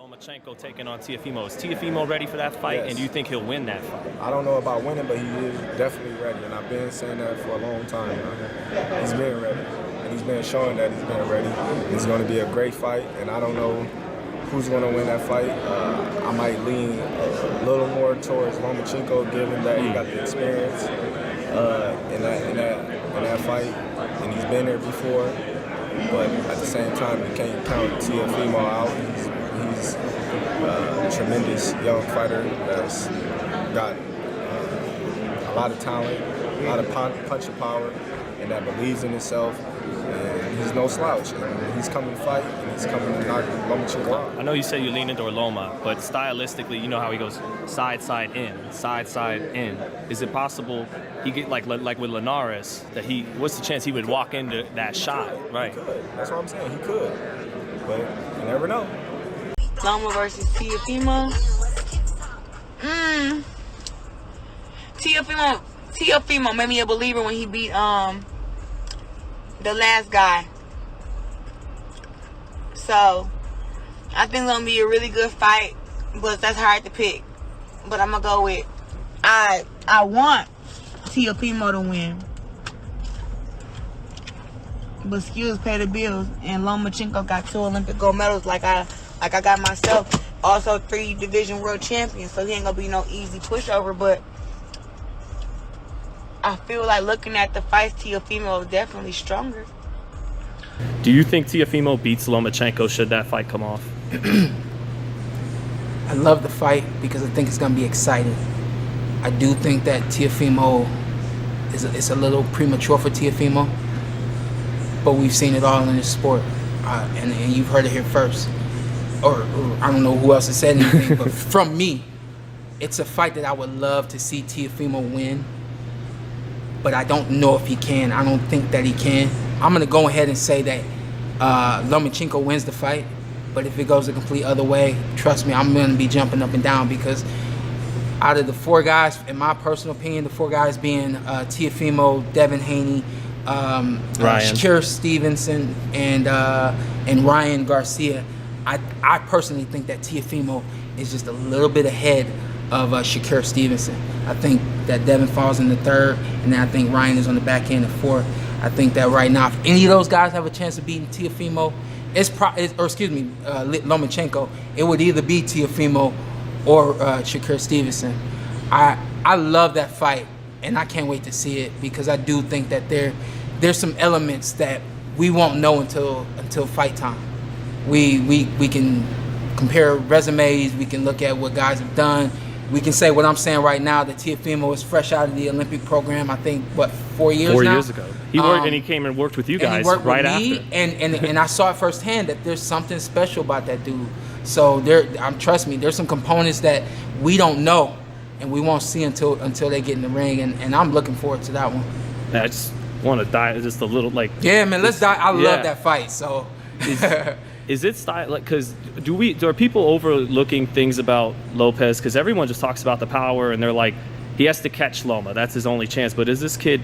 Lomachenko taking on Teofimo. Is Teofimo ready for that fight, Yes. and do you think he'll win that fight? I don't know about winning, but he is definitely ready, and I've been saying that for a long time. He's been ready, and he's been showing that he's been ready. It's going to be a great fight, and I don't know who's going to win that fight. I might lean a little more towards Lomachenko, given that he got the experience in that fight, and he's been there before. But at the same time, you can't count Teofimo out. He's a tremendous young fighter that's got a lot of talent, a lot of punching power, and that believes in himself. And he's no slouch. And he's coming to fight, and he's coming to knock Lomachenko out. I know you say you lean into Loma, but stylistically, you know how he goes side, side, in, side, side, in. Is it possible he get like with Linares that what's the chance he would walk into that shot? Right. He could. That's what I'm saying. He could, but you never know. Loma versus Teofimo. Teofimo made me a believer when he beat the last guy. So I think it's gonna be a really good fight, but that's hard to pick. But I'm gonna go with I want Teofimo to win, but skills pay the bills, and Lomachenko got 2 Olympic gold medals like I got myself. Also 3 division world champions, so he ain't gonna be no easy pushover. But I feel like looking at the fights, Teofimo is definitely stronger. Do you think Teofimo beats Lomachenko should that fight come off? I love the fight because I think it's going to be exciting. I do think that Teofimo it's a little premature for Teofimo, but we've seen it all in this sport, and you've heard it here first. Or I don't know who else has said anything, but from me, it's a fight that I would love to see Teofimo win, but I don't know if he can. I don't think that he can. I'm going to go ahead and say that Lomachenko wins the fight, but if it goes a complete other way, trust me, I'm going to be jumping up and down, because out of the 4 guys, in my personal opinion, the 4 guys being Teofimo, Devin Haney, Shakir Stevenson, and Ryan Garcia, I personally think that Teofimo is just a little bit ahead of Shakir Stevenson. I think that Devin falls in the 3rd, and then I think Ryan is on the back end of 4th. I think that right now, if any of those guys have a chance of beating Teofimo, Lomachenko, it would either be Teofimo or Shakir Stevenson. I love that fight, and I can't wait to see it, because I do think that there's some elements that we won't know until fight time. We can compare resumes, we can look at what guys have done. We can say what I'm saying right now, that Teofimo is fresh out of the Olympic program, I think, 4 years now? 4 years ago. He worked, and he came and worked with you guys right after. And I saw it firsthand that there's something special about that dude. So trust me, there's some components that we don't know, and we won't see until they get in the ring, and I'm looking forward to that one. I just want to dive just a little, like... Yeah, man, let's dive. I love that fight, so... Is it style, like, because are people overlooking things about Lopez? Because everyone just talks about the power, and they're like, he has to catch Loma, that's his only chance. But does this kid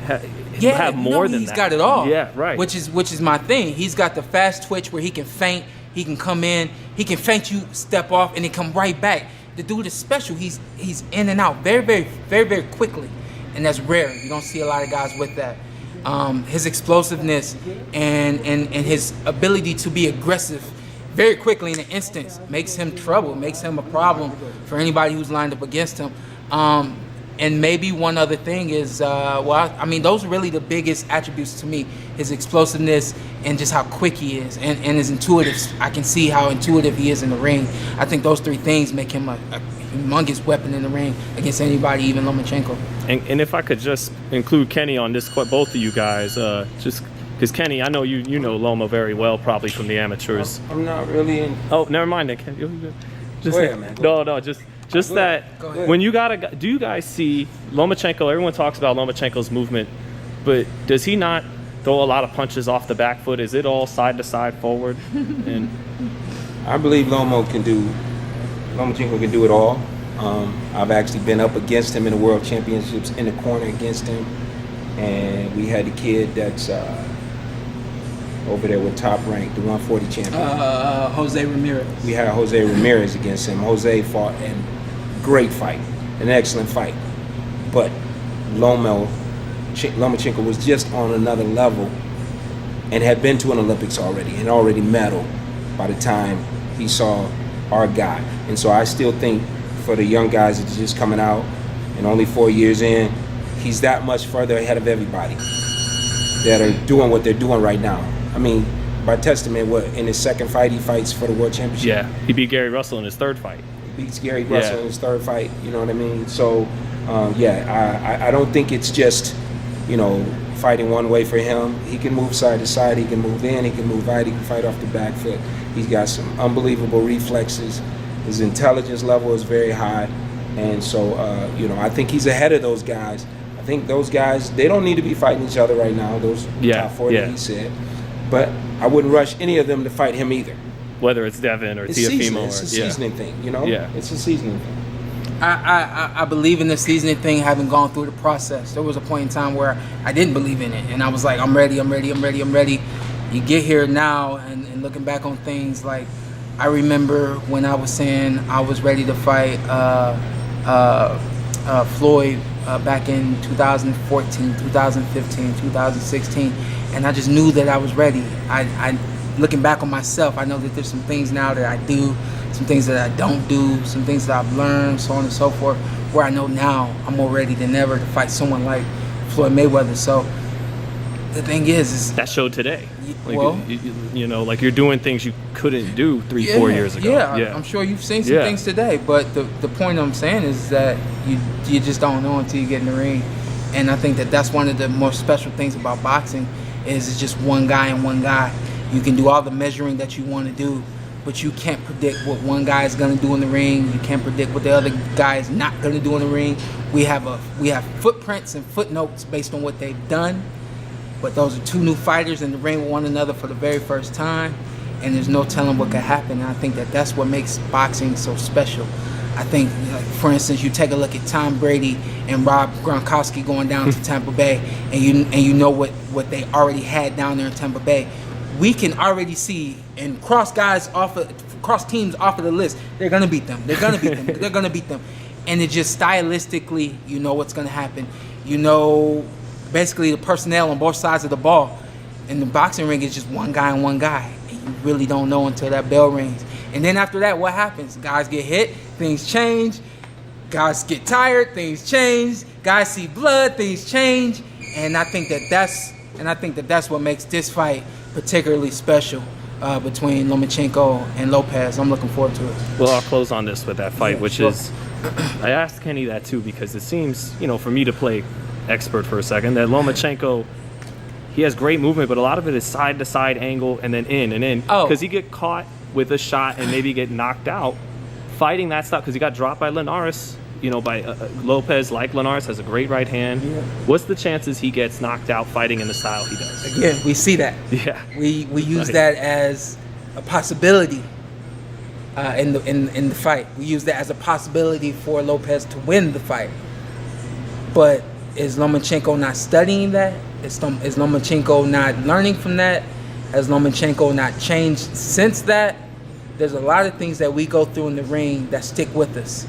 have more than that? He's got it all. Yeah, right. Which is my thing. He's got the fast twitch where he can feint, he can come in, he can feint you, step off, and then come right back. The dude is special. He's in and out very, very, very, very quickly, and that's rare. You don't see a lot of guys with that. His explosiveness and his ability to be aggressive very quickly in an instant makes him trouble, makes him a problem for anybody who's lined up against him. And maybe one other thing is, those are really the biggest attributes to me: his explosiveness and just how quick he is, and his intuitive. I can see how intuitive he is in the ring. I think those 3 things make him a humongous weapon in the ring against anybody, even Lomachenko. And if I could just include Kenny on this, both of you guys, just because Kenny, I know you know Loma very well, probably from the amateurs. I'm not really in. Oh, never mind then, Kenny. Just, go ahead, man. No, just that when you do you guys see Lomachenko? Everyone talks about Lomachenko's movement, but does he not throw a lot of punches off the back foot? Is it all side to side forward? And I believe Lomachenko can do it all. I've actually been up against him in the World Championships, in the corner against him, and we had the kid that's over there with Top Rank, the 140 champion. Jose Ramirez. We had Jose Ramirez against him. Jose fought a great fight, an excellent fight. But Lomachenko was just on another level and had been to an Olympics already and already medaled by the time he saw our guy. And so I still think for the young guys that are just coming out and only 4 years in, he's that much further ahead of everybody that are doing what they're doing right now. I mean, by testament, in his second fight, he fights for the world championship. Yeah, he beat Gary Russell in his third fight. He beats Gary Russell in his third fight, you know what I mean? So, I don't think it's just, fighting one way for him. He can move side to side, he can move in, he can move out, he can fight off the back foot. He's got some unbelievable reflexes. His intelligence level is very high. And so, I think he's ahead of those guys. I think those guys, they don't need to be fighting each other right now, those top 4 that he said. But I wouldn't rush any of them to fight him either. Whether it's Devin or Teofimo. It's a seasoning thing, Yeah. It's a seasoning thing. I believe in the seasoning thing, having gone through the process. There was a point in time where I didn't believe in it, and I was like, I'm ready. You get here now, and looking back on things, like, I remember when I was saying I was ready to fight Floyd back in 2014, 2015, 2016, and I just knew that I was ready. I looking back on myself, I know that there's some things now that I do, some things that I don't do, some things that I've learned, so on and so forth, where I know now I'm more ready than ever to fight someone like Floyd Mayweather. So the thing is that showed today. Like, well, like you're doing things you couldn't do 4 years ago. Yeah, I'm sure you've seen some things today, but the point I'm saying is that you just don't know until you get in the ring. And I think that that's one of the more special things about boxing is it's just one guy and one guy. You can do all the measuring that you want to do, but you can't predict what one guy is going to do in the ring. You can't predict what the other guy is not going to do in the ring. We have footprints and footnotes based on what they've done, but those are two new fighters in the ring with one another for the very first time, and there's no telling what could happen. And I think that that's what makes boxing so special. I think, for instance, you take a look at Tom Brady and Rob Gronkowski going down to Tampa Bay, and you know what they already had down there in Tampa Bay. We can already see and cross teams off of the list. They're gonna beat them. They're gonna beat them. They're gonna beat them. And it just stylistically, you know what's gonna happen. You know, basically the personnel on both sides of the ball. In the boxing ring, it's just one guy and one guy, and you really don't know until that bell rings. And then after that, what happens? Guys get hit, things change. Guys get tired, things change. Guys see blood, things change. And I think that's what makes this fight particularly special between Lomachenko and Lopez. I'm looking forward to it. Well, I'll close on this with that fight, which is, I asked Kenny that too because it seems, for me to play expert for a second, that Lomachenko, he has great movement, but a lot of it is side to side angle and then in and in. Oh. Because he get caught with a shot and maybe get knocked out fighting that stuff because he got dropped by Linares. By Lopez, like Linares, has a great right hand. Yeah. What's the chances he gets knocked out fighting in the style he does? Again, we see that. Yeah. We use that as a possibility in the fight. We use that as a possibility for Lopez to win the fight. But is Lomachenko not studying that? Is Lomachenko not learning from that? Has Lomachenko not changed since that? There's a lot of things that we go through in the ring that stick with us.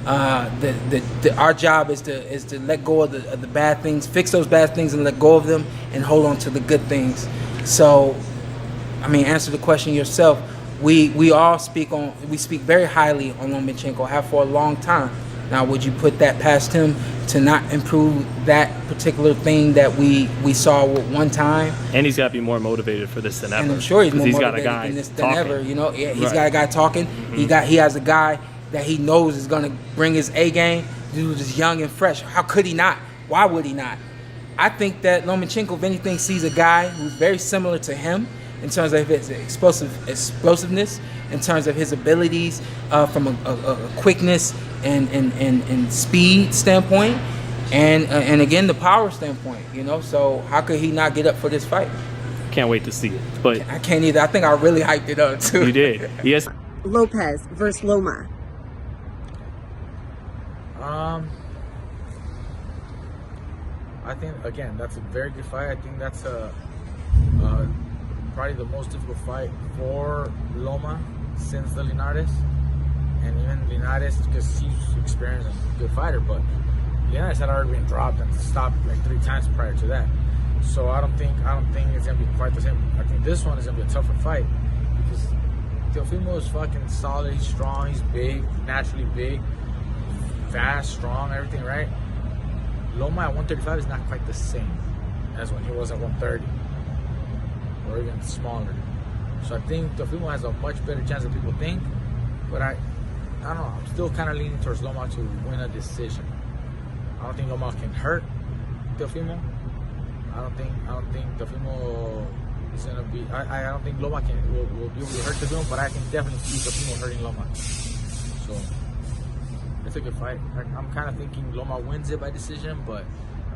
Our job is to let go of the bad things, fix those bad things and let go of them and hold on to the good things. So, answer the question yourself. We speak very highly on Lomachenko, have for a long time. Now, would you put that past him to not improve that particular thing that we saw one time? And he's got to be more motivated for this than ever. And I'm sure he's more motivated got a guy than this than talking. ever. He's got a guy talking. Mm-hmm. He has a guy that he knows is going to bring his A game. Dude is young and fresh. How could he not? Why would he not? I think that Lomachenko, if anything, sees a guy who's very similar to him in terms of his explosiveness, in terms of his abilities from a quickness and speed standpoint, and again the power standpoint. So how could he not get up for this fight? Can't wait to see it. But I can't either. I think I really hyped it up too. You did. Yes. Lopez versus Loma. I think again that's a very good fight. I think that's probably the most difficult fight for Loma since the Linares. And even Linares, because he's experienced and a good fighter, but Linares had already been dropped and stopped like 3 times prior to that. So I don't think it's gonna be quite the same. I think this one is gonna be a tougher fight because Teofimo is fucking solid. He's strong. He's big, naturally big, fast, strong, everything right. Loma at 135 is not quite the same as when he was at 130, or even smaller. So I think Teofimo has a much better chance than people think. But I don't know. I'm still kind of leaning towards Loma to win a decision. I don't think Loma can hurt Teofimo. I don't think Teofimo is gonna be. I don't think Loma will be able to hurt Teofimo, but I can definitely see Teofimo hurting Loma. So it's a good fight. I'm kind of thinking Loma wins it by decision, but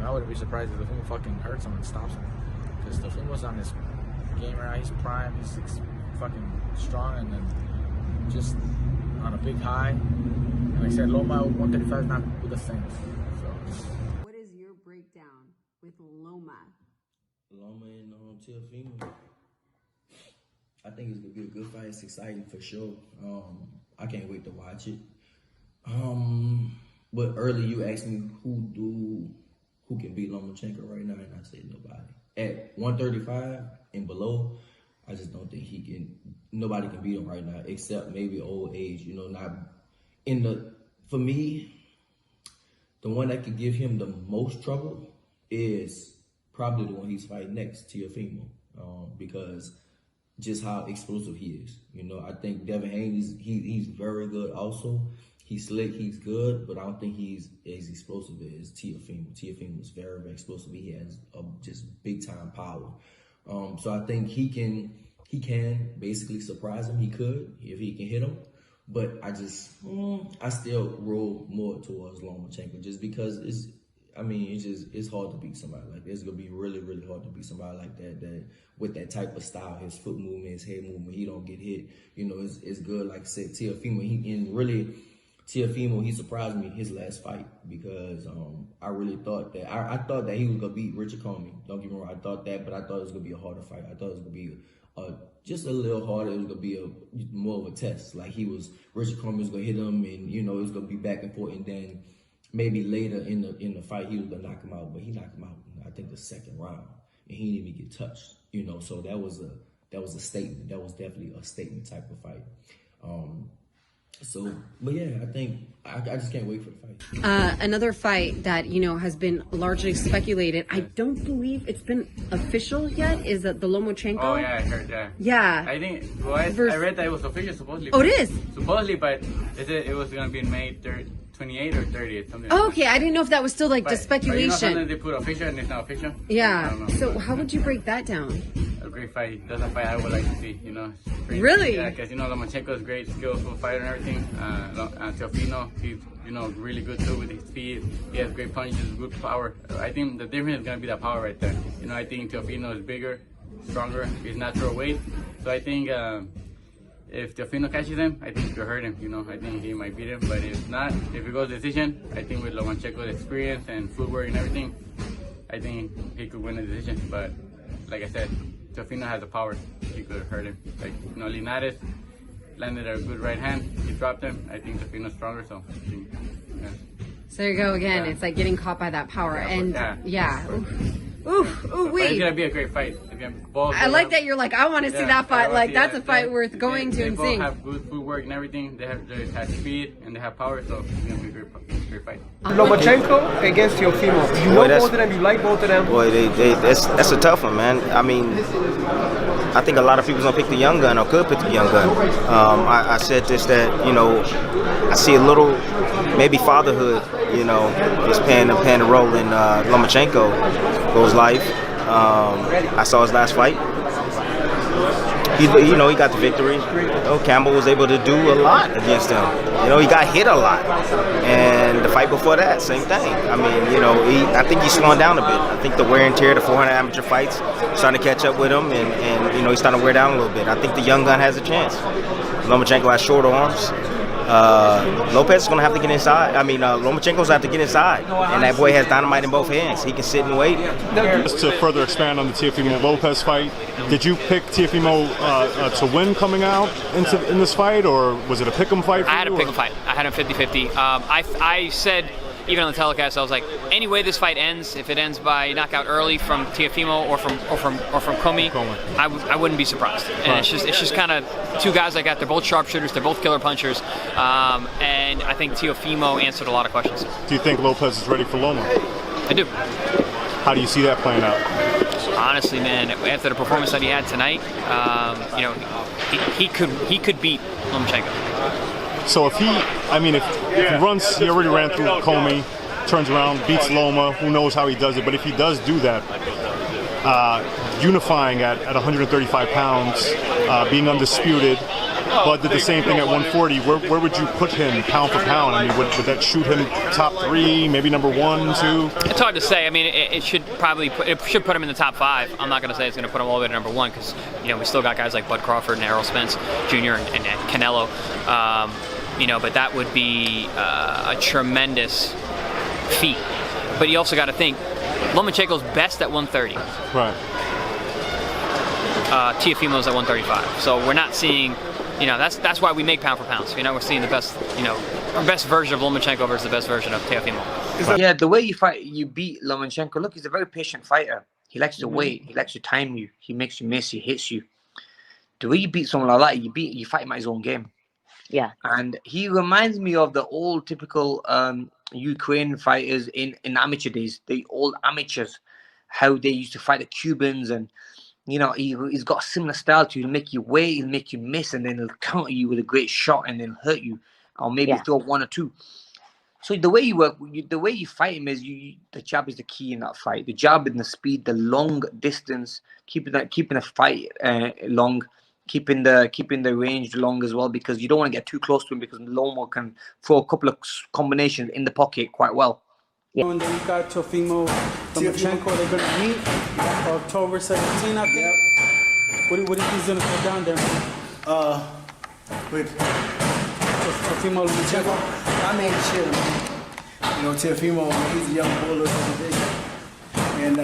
I wouldn't be surprised if Teofimo fucking hurts him and stops him. Because Teofimo's on his game right now. He's prime. He's fucking strong, and then just on a big high. And like I said, Loma 135 is not with the same. So. What is your breakdown with Loma? Loma and Teofimo. I think it's gonna be a good fight. It's exciting for sure. I can't wait to watch it. But earlier you asked me who can beat Lomachenko right now, and I said nobody. At 135 and below, I just don't think nobody can beat him right now, except maybe old age. You know, not in the. For me, the one that could give him the most trouble is probably the one he's fighting next, Teofimo, because just how explosive he is. You know, I think Devin Haney, he's very good also. He's slick, he's good, but I don't think he's as explosive as Teofimo. Teofimo is very, very explosive. He has just big time power. So I think he can basically surprise him. He could if he can hit him. But I still roll more towards Lomachenko just because it's hard to beat somebody like that. It's gonna be really, really hard to beat somebody like that with that type of style, his foot movement, his head movement, he don't get hit. You know, it's good. Like I said, Teofimo, Teofimo, he surprised me his last fight because I really thought that I thought that he was gonna beat Richard Comey. Don't get me wrong, I thought that, but I thought it was gonna be a harder fight. I thought it was gonna be just a little harder. It was gonna be more of a test. Like Richard Comey was gonna hit him, and you know it was gonna be back and forth, and then maybe later in the fight he was gonna knock him out, but he knocked him out I think the second round, and he didn't even get touched. You know, so that was a statement. That was definitely a statement type of fight. But yeah, I think I just can't wait for the fight. Another fight that, has been largely speculated. I don't believe it's been official yet. Is that the Lomachenko? Oh, yeah, I heard that. Yeah. I think, I read that it was official supposedly. Oh, it is? Supposedly, but it was going to be in May 28th or 30th, something Oh, like okay, I didn't know if that was still like just speculation. But sometimes they put official and it's not official. Yeah. I don't know. So how would you break that down? A great fight. That's a fight I would like to see, Really? Yeah, because, Lomachenko is a great, skillful fighter and everything. Teofimo, he's, really good too with his speed. He has great punches, good power. I think the difference is going to be the power right there. I think Teofimo is bigger, stronger, his natural weight. So I think if Teofimo catches him, I think he could hurt him. I think he might beat him. But if not, if it goes decision, I think with Lomachenko's experience and footwork and everything, I think he could win the decision. But like I said, Teofimo has the power. He could hurt him. Like, Linares landed a good right hand. He dropped him. I think Teofimo's stronger, so I think, yeah. So there you go again. Yeah. It's like getting caught by that power. Yeah. Ooh, But wait. it's going to be a great fight. I like that you're like, I want to see that fight. Like, that's a fight worth going to they and both seeing. have good footwork and everything. They have speed and they have power, so it's going to be a great fight. Lomachenko against Teofimo. You know both of them, you like both of them? Boy, that's a tough one, man. I mean, I think a lot of people's gonna pick the young gun or could pick the young gun. I said this, that, I see a little, maybe fatherhood, is playing a role in Lomachenko's life. I saw his last fight. He got the victory. Campbell was able to do a lot against him. He got hit a lot. And the fight before that, same thing. I mean, I think he's slowing down a bit. I think the wear and tear, the 400 amateur fights, starting to catch up with him, and he's starting to wear down a little bit. I think the young gun has a chance. Lomachenko has short arms. Lopez is going to have to get inside. I mean, Lomachenko's going to have to get inside. And that boy has dynamite in both hands. He can sit and wait. Just to further expand on the Teofimo Lopez fight, did you pick Teofimo to win coming out in this fight, or was it a pick'em fight for you? I had a pick'em fight. I had him 50-50. I said, even on the telecast, I was like, any way this fight ends, if it ends by knockout early from Teofimo or from Commey, I wouldn't be surprised. And it's just kind of two guys like that. They're both sharpshooters. They're both killer punchers. And I think Teofimo answered a lot of questions. Do you think Lopez is ready for Loma? I do. How do you see that playing out? Honestly, man, after the performance that he had tonight, he could beat Lomachenko. So if he runs, he already ran through Commey, turns around, beats Loma, who knows how he does it, but if he does do that, unifying at 135 pounds, being undisputed, but did the same thing at 140, where would you put him pound for pound? I mean, would that shoot him top 3, maybe number 1, 2? It's hard to say. I mean, it should put him in the top 5. I'm not going to say it's going to put him all the way to number 1 because we still got guys like Bud Crawford and Errol Spence Jr. and Canelo. But that would be a tremendous feat. But you also got to think, Lomachenko's best at 130. Right. Teofimo's at 135. So we're not seeing, that's why we make pound for pound. So, we're seeing the best, our best version of Lomachenko versus the best version of Teofimo. Yeah, the way you beat Lomachenko, look, he's a very patient fighter. He likes to wait. He likes to time you. He makes you miss. He hits you. The way you beat someone like that, you fight him at his own game. Yeah. And he reminds me of the old typical Ukrainian fighters in amateur days, the old amateurs, how they used to fight the Cubans. And, he's got a similar style to you. He'll make you wait, he'll make you miss, and then he'll counter you with a great shot and then hurt you, or maybe throw 1 or 2. So the way you work, the way you fight him is the jab is the key in that fight. The jab and the speed, the long distance, keeping the fight long. Keeping the range long as well, because you don't want to get too close to him, because Loma can throw a couple of combinations in the pocket quite well. Yeah. And then you got Teofimo Lomachenko. They're going to meet October 17, I think. Yep. What do you think he's going to put down there? With Teofimo Lomachenko. I mean, shit, man. Teofimo, he's a young bull of the division, and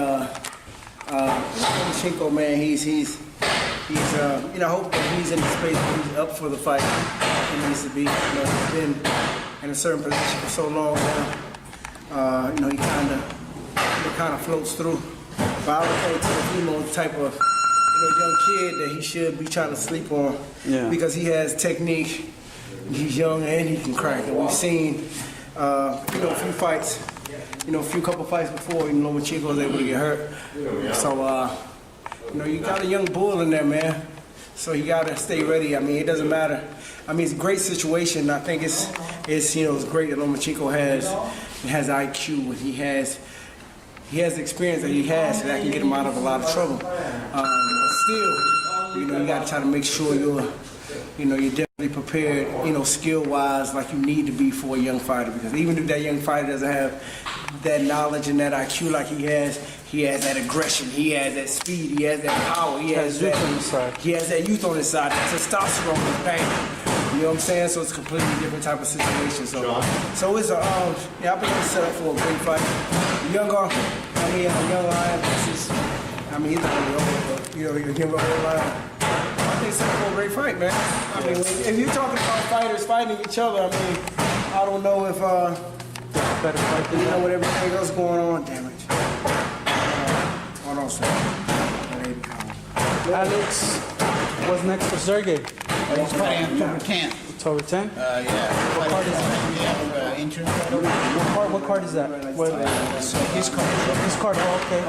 Lomachenko, man, he's I hope that he's in the space where he's up for the fight. He needs to be. He's been in a certain position for so long now. He kind of floats through. But I would think Teofimo the type of young kid that he should be trying to sleep on, because he has technique. He's young and he can crack. And we've seen a few fights, a couple fights before, Lomachenko was able to get hurt. So. You got a young bull in there, man. So you got to stay ready. I mean, it doesn't matter. I mean, it's a great situation. I think it's great that Lomachenko has IQ, and he has the experience that he has, so that can get him out of a lot of trouble. But still, you got to try to make sure you're definitely prepared, skill-wise, like you need to be for a young fighter. Because even if that young fighter doesn't have that knowledge and that IQ like he has that aggression, he has that speed, he has that power, he has that youth on his side, that testosterone is bang. You know what I'm saying? So it's a completely different type of situation. So it's I think it's set up for a great fight. A young lion versus, he's not really old, but you're giving a whole lion. I think it's set up for a great fight, man. I mean, if you're talking about fighters fighting each other, I don't know if better fight than with everything else going on. Damn it. Hold on, sir. Alex, what's next for Sergey? He's fighting October 10th. October 10th? Yeah. What card is that? What card is that? His card. His card, okay.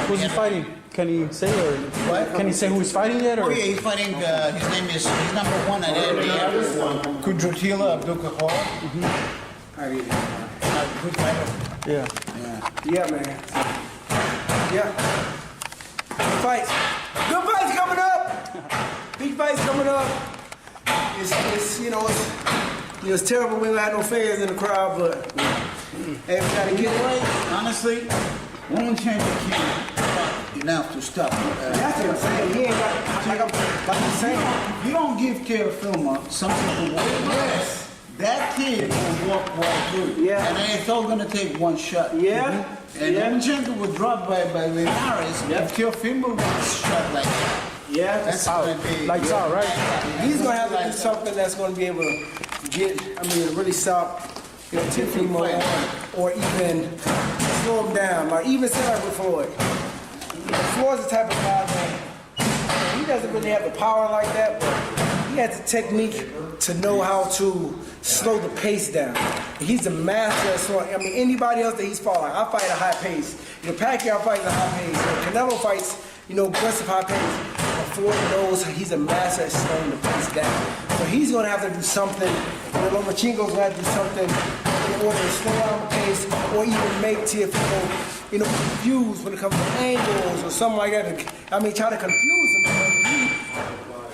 Who's he fighting? Can he say, or what? Can he say who he's fighting yet? Or? Oh, yeah, he's fighting, he's number 1 at MGM. Kudratila Abdul-Kahar. Good fighter. Yeah, man. Yeah. Good fights. Good fights coming up. Big fights coming up. It's terrible we don't have no fans in the crowd, but hey, we gotta get it right. Honestly, Lomachenko can't enough to stop. That's what I'm saying. He ain't got, like I'm saying. You don't give Teofimo something to work with. kid will walk right through. Yeah. And it's all gonna take one shot. Yeah. And Lomachenko was dropped by Linares. If Teofimo was shot like that. Yeah, That's gonna be lights out, right? He's gonna have to do something that's gonna be able to get, really stop, Teofimo or even slow him down. Like even say like with Floyd. Floyd's the type of guy that he doesn't really have the power like that, but he has the technique to know how to slow the pace down. He's a master at slowing. Anybody else that he's fought, like I fight at a high pace. Pacquiao fights at a high pace. Canelo fights, aggressive high pace. Floyd knows he's a master at slowing the pace down. So he's going to have to do something. Lomachenko's going to have to do something in order to slow down the pace or even make Teofimo, confused when it comes to angles or something like that. Try to confuse him.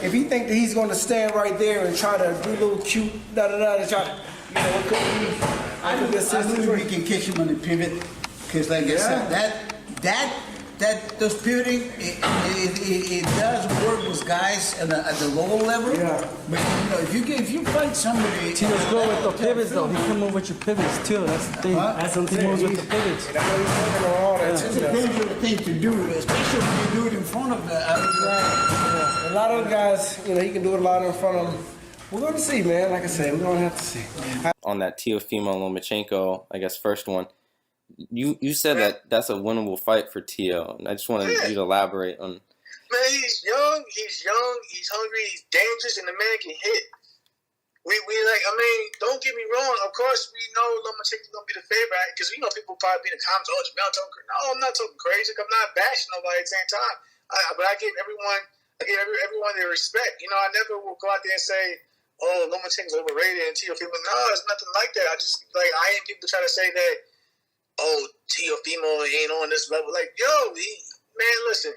If he think that he's going to stand right there and try to do a little cute da-da-da and try to, it could be, I believe we can catch him on the pivot. Because like I said, those pivoting, it does work with guys at the lower level. Yeah. But if you fight somebody, Tio's good with the pivots though. He can move with your pivots too. That's the thing. He moves with the pivots. It's a dangerous thing to do, especially when you do it in front of the. A lot of the guys, he can do it a lot in front of them. We're going to see, man. Like I said, we're going to have to see. On that Teofimo Lomachenko, I guess first one. You said that's a winnable fight for Teo. I just wanted you to elaborate on. Man, he's young, he's hungry, he's dangerous, and the man can hit. Don't get me wrong. Of course, we know Lomachenko's gonna be the favorite because people probably be in the comments. Oh, Jamel talking crazy. No, I'm not talking crazy. I'm not bashing nobody at the same time. But I give everyone their respect. I never will go out there and say, "Oh, Lomachenko's overrated," and Teofimo. No, it's nothing like that. I ain't people try to say that. Oh, Teofimo ain't on this level. Like, yo, man, listen.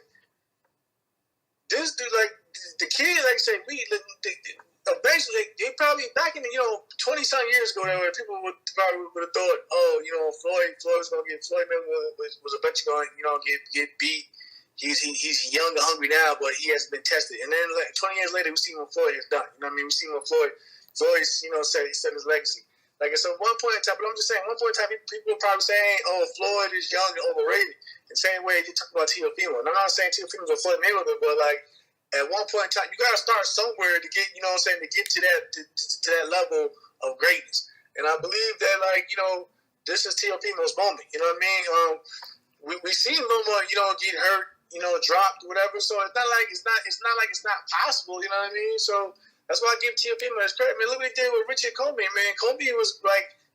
This dude, the kid, like I said, eventually, they probably, back in the, 20-some years ago, where people would have thought, oh, Floyd was going to get, Floyd was eventually going to, get beat. He's young and hungry now, but he hasn't been tested. And then 20 years later, we see what Floyd has done. We see what Floyd's, set his legacy. Like I said, one point in time, but I'm just saying, one point in time, people are probably saying, oh, Floyd is young and overrated. In the same way you talk about Teofimo. And I'm not saying Teofimo's a Floyd Mayweather, but at one point in time, you got to start somewhere to get, to get to that level of greatness. And I believe that, this is Teofimo's moment. You know what I mean? We seen Loma, get hurt, dropped, whatever. So it's not like it's not possible. You know what I mean? So. That's why I give Teofimo his credit. Look what he did with Richard Colby, man. Colby was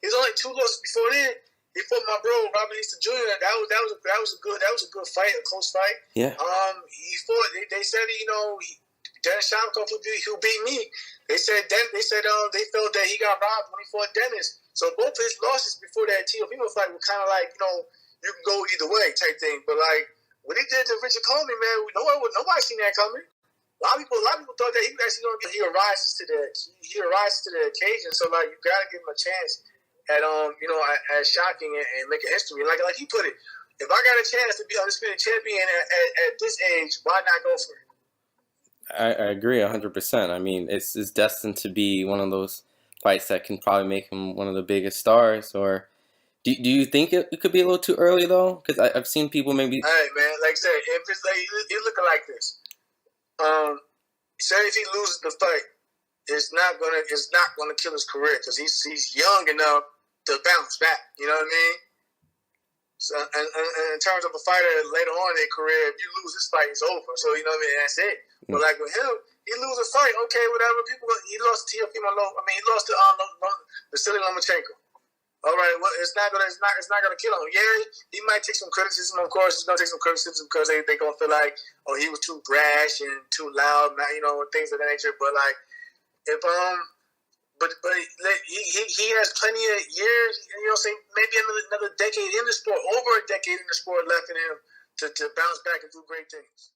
his only 2 losses before then. He fought my bro Robert Easter Jr. That was a good fight, a close fight. Yeah. He fought. They said Dennis Shamkov who beat me. They felt that he got robbed when he fought Dennis. So both his losses before that Teofimo fight were kind of you can go either way type thing. But what he did to Richard Colby, man, nobody seen that coming. A lot of people thought that he actually going to be. He arises to the occasion. So you got to give him a chance at at shocking and making history. Like he put it, if I got a chance to be undisputed champion at this age, why not go for it? I agree 100%. It's destined to be one of those fights that can probably make him one of the biggest stars. Or do you think it could be a little too early though? Because I've seen people maybe. All right, man. Like I said, if it's it's looking like this. Say if he loses the fight, it's not gonna kill his career because he's young enough to bounce back. You know what I mean? So, and in terms of a fighter later on in their career, if you lose this fight, it's over. So you know what I mean? That's it. But with him, he lose a fight, okay, whatever. He lost to Teofimo. He lost to Vasily Lomachenko. All right, well, it's not gonna kill him. Yeah, he might take some criticism. Of course, he's gonna take some criticism because they gonna feel like, oh, he was too brash and too loud, things of that nature. But he has plenty of years. Maybe another decade in the sport, over a decade in the sport left in him to bounce back and do great things.